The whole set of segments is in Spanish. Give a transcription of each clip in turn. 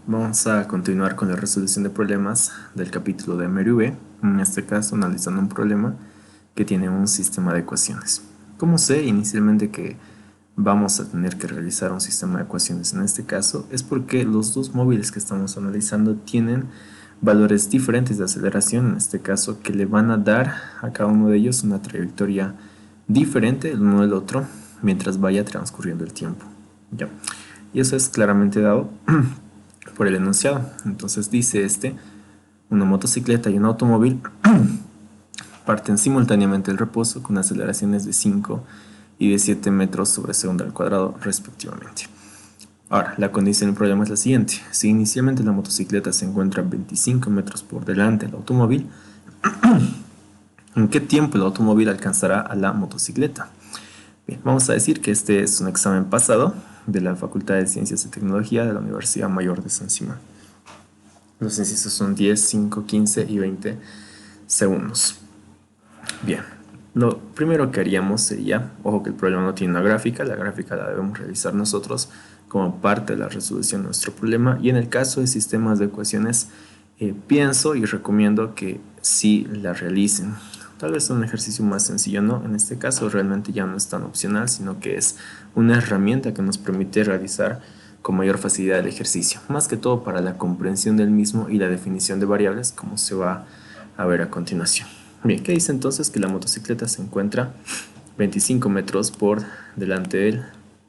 Vamos a continuar con la resolución de problemas del capítulo de MRV, en este caso analizando un problema que tiene un sistema de ecuaciones. ¿Cómo sé inicialmente que vamos a tener que realizar un sistema de ecuaciones en este caso? Es porque los dos móviles que estamos analizando tienen valores diferentes de aceleración, en este caso, que le van a dar a cada uno de ellos una trayectoria diferente el uno del otro mientras vaya transcurriendo el tiempo. ¿Ya? Y eso es claramente dado por el enunciado. Entonces dice una motocicleta y un automóvil parten simultáneamente el reposo con aceleraciones de 5 y de 7 metros sobre segundo al cuadrado respectivamente. Ahora, la condición del problema es la siguiente. Si inicialmente la motocicleta se encuentra 25 metros por delante del automóvil, ¿en qué tiempo el automóvil alcanzará a la motocicleta? Bien, vamos a decir que este es un examen pasado de la Facultad de Ciencias y Tecnología de la Universidad Mayor de San Simón. Los incisos son 10, 5, 15 y 20 segundos. Bien, lo primero que haríamos sería, ojo que el problema no tiene una gráfica, la gráfica la debemos realizar nosotros como parte de la resolución de nuestro problema, y en el caso de sistemas de ecuaciones pienso y recomiendo que sí la realicen. Tal vez un ejercicio más sencillo, ¿no? En este caso realmente ya no es tan opcional, sino que es una herramienta que nos permite realizar con mayor facilidad el ejercicio, más que todo para la comprensión del mismo y la definición de variables, como se va a ver a continuación. Bien, ¿qué dice entonces? Que la motocicleta se encuentra 25 metros por delante del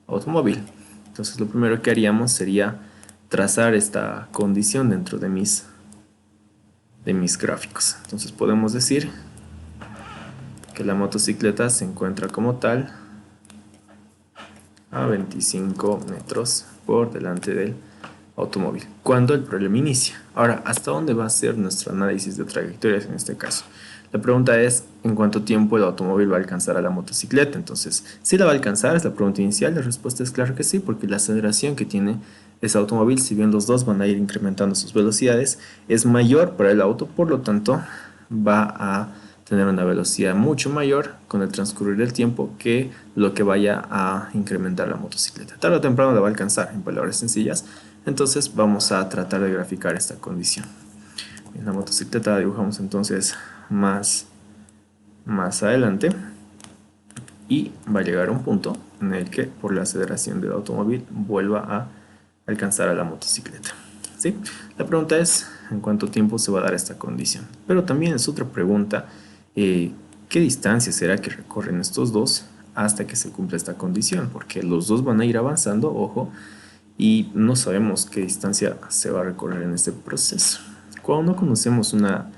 automóvil. Entonces lo primero que haríamos sería trazar esta condición dentro de mis gráficos. Entonces podemos decir que la motocicleta se encuentra como tal a 25 metros por delante del automóvil cuando el problema inicia. Ahora, ¿hasta dónde va a ser nuestro análisis de trayectorias en este caso? La pregunta es ¿en cuánto tiempo el automóvil va a alcanzar a la motocicleta? Entonces, ¿sí la va a alcanzar? Es la pregunta inicial. La respuesta es claro que sí, porque la aceleración que tiene ese automóvil, si bien los dos van a ir incrementando sus velocidades, es mayor para el auto, por lo tanto va a tener una velocidad mucho mayor con el transcurrir del tiempo que lo que vaya a incrementar la motocicleta. Tarde o temprano la va a alcanzar, en palabras sencillas. Entonces vamos a tratar de graficar esta condición. En la motocicleta la dibujamos entonces más adelante y va a llegar a un punto en el que por la aceleración del automóvil vuelva a alcanzar a la motocicleta. ¿Sí? La pregunta es ¿en cuánto tiempo se va a dar esta condición? Pero también es otra pregunta, ¿qué distancia será que recorren estos dos hasta que se cumpla esta condición? Porque los dos van a ir avanzando, ojo, y no sabemos qué distancia se va a recorrer en este proceso. Cuando no conocemos una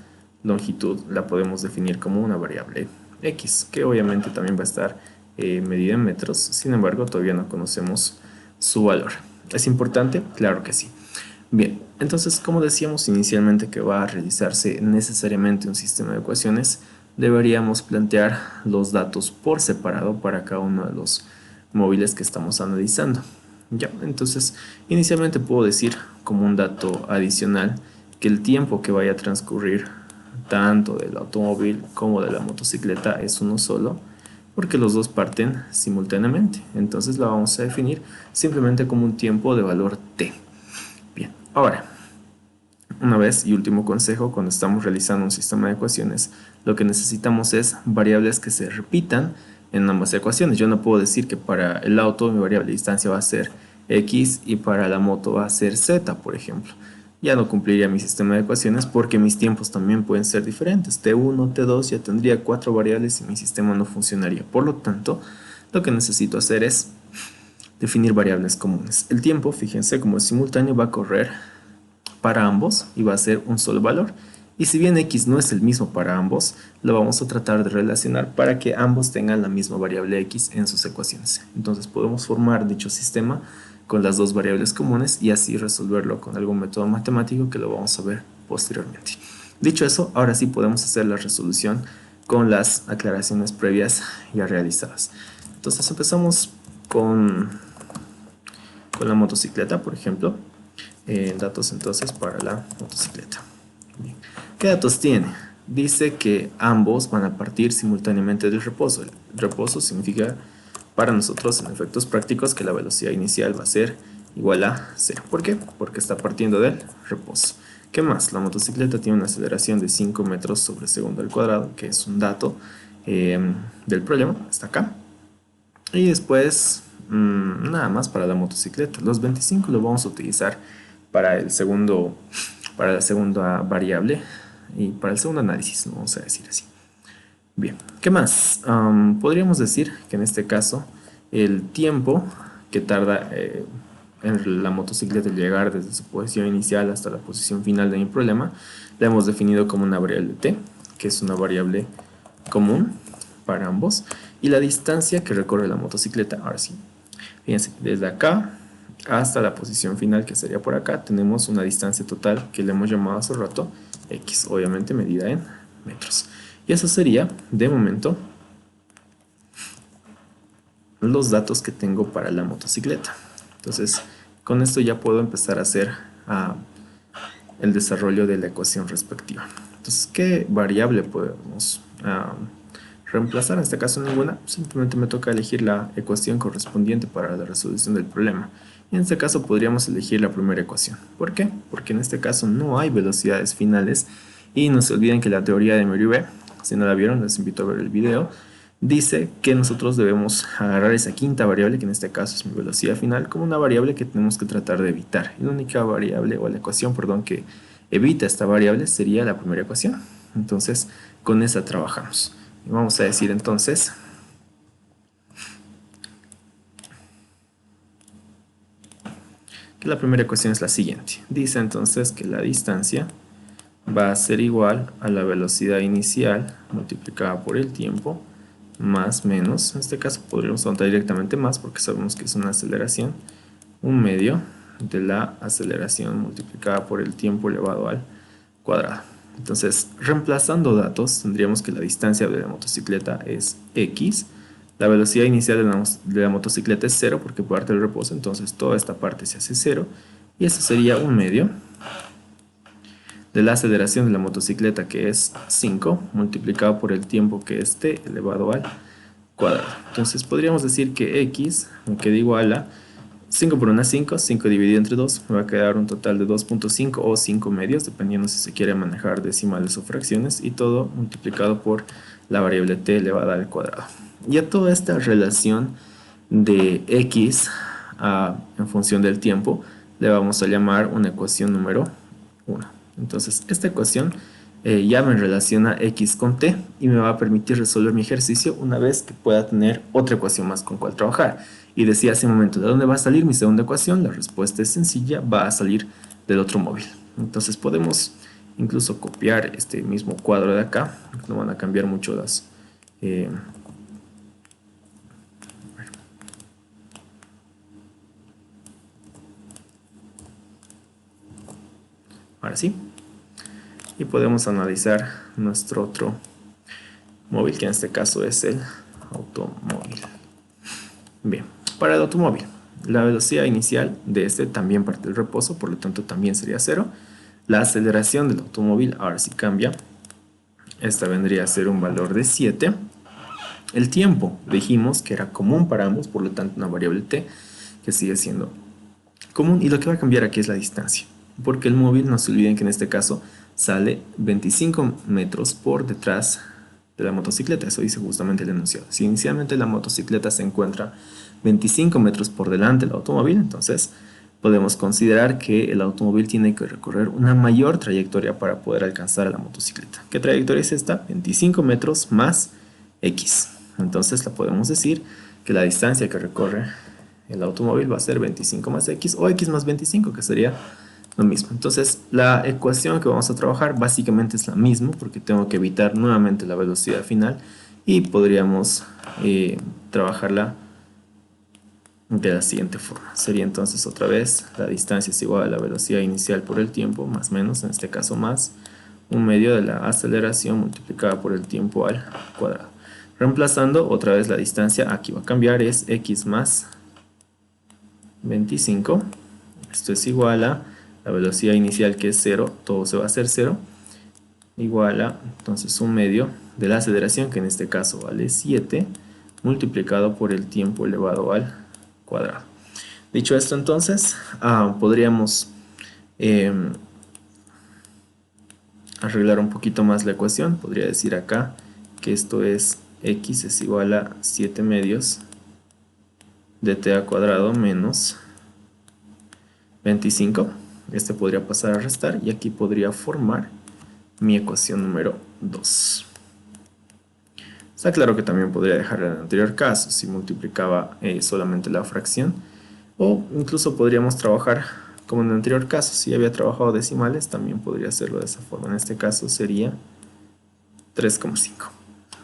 longitud, la podemos definir como una variable x, que obviamente también va a estar medida en metros. Sin embargo, todavía no conocemos su valor. ¿Es importante? Claro que sí. Bien, entonces, como decíamos inicialmente que va a realizarse necesariamente un sistema de ecuaciones, deberíamos plantear los datos por separado para cada uno de los móviles que estamos analizando. Ya, entonces, inicialmente puedo decir como un dato adicional que el tiempo que vaya a transcurrir tanto del automóvil como de la motocicleta es uno solo, porque los dos parten simultáneamente. Entonces la vamos a definir simplemente como un tiempo de valor t. Bien, ahora, una vez y último consejo, cuando estamos realizando un sistema de ecuaciones, lo que necesitamos es variables que se repitan en ambas ecuaciones. Yo no puedo decir que para el auto mi variable de distancia va a ser x y para la moto va a ser z, por ejemplo. Ya no cumpliría mi sistema de ecuaciones porque mis tiempos también pueden ser diferentes. T1, T2, ya tendría 4 variables y mi sistema no funcionaría. Por lo tanto, lo que necesito hacer es definir variables comunes. El tiempo, fíjense, como es simultáneo, va a correr para ambos y va a ser un solo valor. Y si bien x no es el mismo para ambos, lo vamos a tratar de relacionar para que ambos tengan la misma variable x en sus ecuaciones. Entonces podemos formar dicho sistema con las dos variables comunes y así resolverlo con algún método matemático que lo vamos a ver posteriormente. Dicho eso, ahora sí podemos hacer la resolución con las aclaraciones previas ya realizadas. Entonces empezamos con la motocicleta, por ejemplo. Datos entonces para la motocicleta. Bien. ¿Qué datos tiene? Dice que ambos van a partir simultáneamente del reposo. El reposo significa para nosotros en efectos prácticos que la velocidad inicial va a ser igual a 0. ¿Por qué? Porque está partiendo del reposo. ¿Qué más? La motocicleta tiene una aceleración de 5 metros sobre segundo al cuadrado, que es un dato del problema, está acá. Y después, nada más para la motocicleta. Los 25 lo vamos a utilizar para el segundo, para la segunda variable y para el segundo análisis, ¿no? Vamos a decir así. Bien, ¿qué más? Podríamos decir que en este caso el tiempo que tarda en la motocicleta en llegar desde su posición inicial hasta la posición final de mi problema, la hemos definido como una variable t, que es una variable común para ambos, y la distancia que recorre la motocicleta. Ahora sí, fíjense, desde acá hasta la posición final, que sería por acá, tenemos una distancia total que le hemos llamado hace rato x, obviamente medida en metros. Y eso sería, de momento, los datos que tengo para la motocicleta. Entonces, con esto ya puedo empezar a hacer el desarrollo de la ecuación respectiva. Entonces, ¿qué variable podemos reemplazar? En este caso ninguna, simplemente me toca elegir la ecuación correspondiente para la resolución del problema. Y en este caso podríamos elegir la primera ecuación. ¿Por qué? Porque en este caso no hay velocidades finales y no se olviden que la teoría de Meriwether, si no la vieron, les invito a ver el video, dice que nosotros debemos agarrar esa quinta variable, que en este caso es mi velocidad final, como una variable que tenemos que tratar de evitar. Y la única variable, o la ecuación, perdón, que evita esta variable sería la primera ecuación. Entonces, con esa trabajamos. Y vamos a decir entonces que la primera ecuación es la siguiente. Dice entonces que la distancia va a ser igual a la velocidad inicial multiplicada por el tiempo más menos, en este caso podríamos contar directamente más porque sabemos que es una aceleración, un medio de la aceleración multiplicada por el tiempo elevado al cuadrado. Entonces, reemplazando datos, tendríamos que la distancia de la motocicleta es x, la velocidad inicial de la motocicleta es 0 porque parte del reposo, entonces toda esta parte se hace 0, y eso sería un medio de la aceleración de la motocicleta, que es 5, multiplicado por el tiempo, que es t elevado al cuadrado. Entonces podríamos decir que x me queda igual a 5 por 1 es 5, 5 dividido entre 2, me va a quedar un total de 2.5 o 5 medios, dependiendo si se quiere manejar decimales o fracciones, y todo multiplicado por la variable t elevada al cuadrado. Y a toda esta relación de x en función del tiempo le vamos a llamar una ecuación número 1. Entonces, esta ecuación ya me relaciona x con t y me va a permitir resolver mi ejercicio una vez que pueda tener otra ecuación más con cual trabajar. Y decía hace un momento, ¿de dónde va a salir mi segunda ecuación? La respuesta es sencilla, va a salir del otro móvil. Entonces podemos incluso copiar este mismo cuadro de acá, no van a cambiar mucho las... ahora sí. Y podemos analizar nuestro otro móvil, que en este caso es el automóvil. Bien, para el automóvil, la velocidad inicial de este también parte del reposo, por lo tanto también sería 0. La aceleración del automóvil ahora sí cambia. Esta vendría a ser un valor de 7. El tiempo dijimos que era común para ambos, por lo tanto una variable t que sigue siendo común. Y lo que va a cambiar aquí es la distancia, porque el móvil, no se olviden que en este caso sale 25 metros por detrás de la motocicleta. Eso dice justamente el enunciado. Si inicialmente la motocicleta se encuentra 25 metros por delante del automóvil, entonces podemos considerar que el automóvil tiene que recorrer una mayor trayectoria para poder alcanzar a la motocicleta. ¿Qué trayectoria es esta? 25 metros más x. Entonces la podemos decir que la distancia que recorre el automóvil va a ser 25 más x o x más 25, que sería lo mismo. Entonces la ecuación que vamos a trabajar básicamente es la misma, porque tengo que evitar nuevamente la velocidad final y podríamos trabajarla de la siguiente forma. Sería entonces otra vez la distancia es igual a la velocidad inicial por el tiempo, más menos, en este caso más, un medio de la aceleración multiplicada por el tiempo al cuadrado. Reemplazando otra vez la distancia, aquí va a cambiar, es x más 25. Esto es igual a la velocidad inicial, que es 0, todo se va a hacer 0, igual a entonces un medio de la aceleración, que en este caso vale 7, multiplicado por el tiempo elevado al cuadrado. Dicho esto, entonces, podríamos arreglar un poquito más la ecuación. Podría decir acá que esto es x es igual a 7 medios de t al cuadrado menos 25. Este podría pasar a restar y aquí podría formar mi ecuación número 2. Está claro que también podría dejar en el anterior caso si multiplicaba solamente la fracción, o incluso podríamos trabajar como en el anterior caso. Si había trabajado decimales, también podría hacerlo de esa forma. En este caso sería 3,5.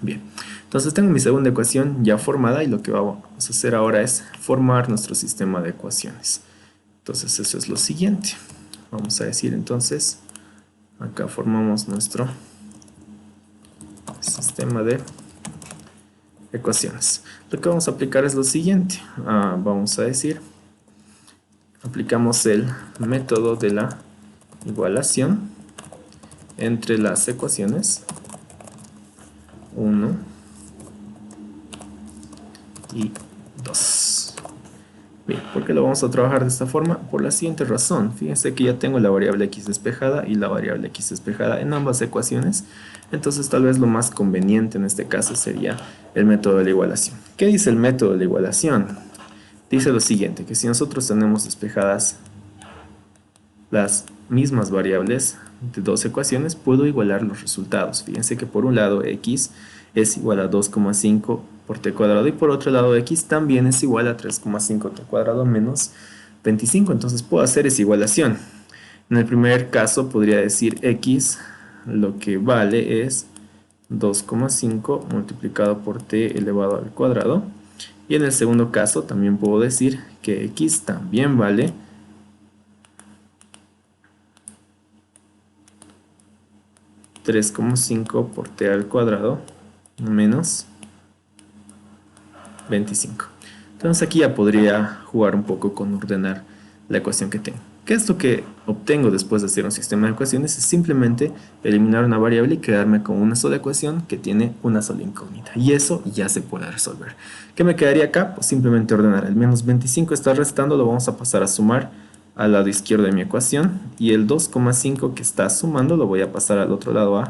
Bien, entonces tengo mi segunda ecuación ya formada y lo que vamos a hacer ahora es formar nuestro sistema de ecuaciones. Entonces eso es lo siguiente. Vamos a decir entonces, acá formamos nuestro sistema de ecuaciones. Lo que vamos a aplicar es lo siguiente. Vamos a decir, aplicamos el método de la igualación entre las ecuaciones 1 y 2. Bien, ¿por qué lo vamos a trabajar de esta forma? Por la siguiente razón. Fíjense que ya tengo la variable x despejada y la variable x despejada en ambas ecuaciones. Entonces tal vez lo más conveniente en este caso sería el método de la igualación. ¿Qué dice el método de la igualación? Dice lo siguiente, que si nosotros tenemos despejadas las mismas variables de dos ecuaciones, puedo igualar los resultados. Fíjense que por un lado x es igual a 2,5 por t cuadrado y por otro lado x también es igual a 3,5 t cuadrado menos 25. Entonces puedo hacer esa igualación. En el primer caso podría decir x lo que vale es 2,5 multiplicado por t elevado al cuadrado. Y en el segundo caso también puedo decir que x también vale 3,5 por t al cuadrado menos 25. Entonces aquí ya podría jugar un poco con ordenar la ecuación que tengo. ¿Qué es lo que obtengo después de hacer un sistema de ecuaciones? Es simplemente eliminar una variable y quedarme con una sola ecuación que tiene una sola incógnita. Y eso ya se puede resolver. ¿Qué me quedaría acá? Pues simplemente ordenar. El menos 25 está restando, lo vamos a pasar a sumar al lado izquierdo de mi ecuación. Y el 2,5 que está sumando lo voy a pasar al otro lado a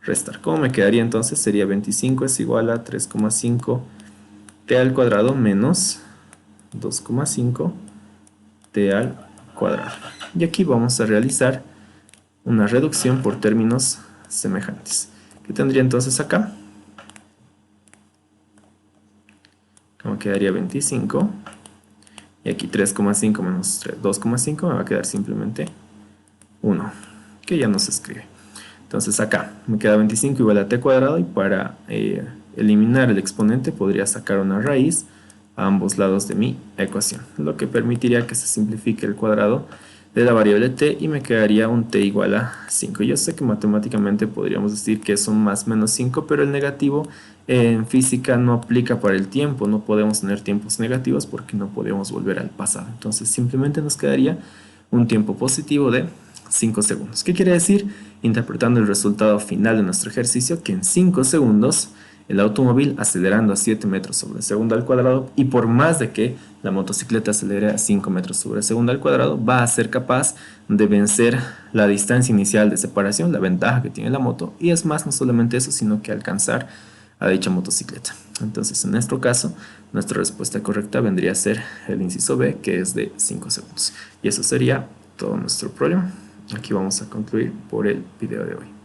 restar. ¿Cómo me quedaría entonces? Sería 25 es igual a 3,5 t al cuadrado menos 2,5 t al cuadrado. Y aquí vamos a realizar una reducción por términos semejantes. ¿Qué tendría entonces acá? Como quedaría 25. Y aquí 3,5 menos 2,5 me va a quedar simplemente 1, que ya no se escribe. Entonces acá me queda 25 igual a t cuadrado y para eliminar el exponente podría sacar una raíz a ambos lados de mi ecuación, lo que permitiría que se simplifique el cuadrado de la variable t y me quedaría un t igual a 5. Yo sé que matemáticamente podríamos decir que es un más menos 5, pero el negativo en física no aplica para el tiempo, no podemos tener tiempos negativos porque no podemos volver al pasado. Entonces simplemente nos quedaría un tiempo positivo de 5 segundos. ¿Qué quiere decir? Interpretando el resultado final de nuestro ejercicio, que en 5 segundos el automóvil acelerando a 7 metros sobre segundo al cuadrado, y por más de que la motocicleta acelere a 5 metros sobre segundo al cuadrado, va a ser capaz de vencer la distancia inicial de separación, la ventaja que tiene la moto, y es más, no solamente eso, sino que alcanzar a dicha motocicleta. Entonces, en nuestro caso, nuestra respuesta correcta vendría a ser el inciso B, que es de 5 segundos. Y eso sería todo nuestro problema. Aquí vamos a concluir por el video de hoy.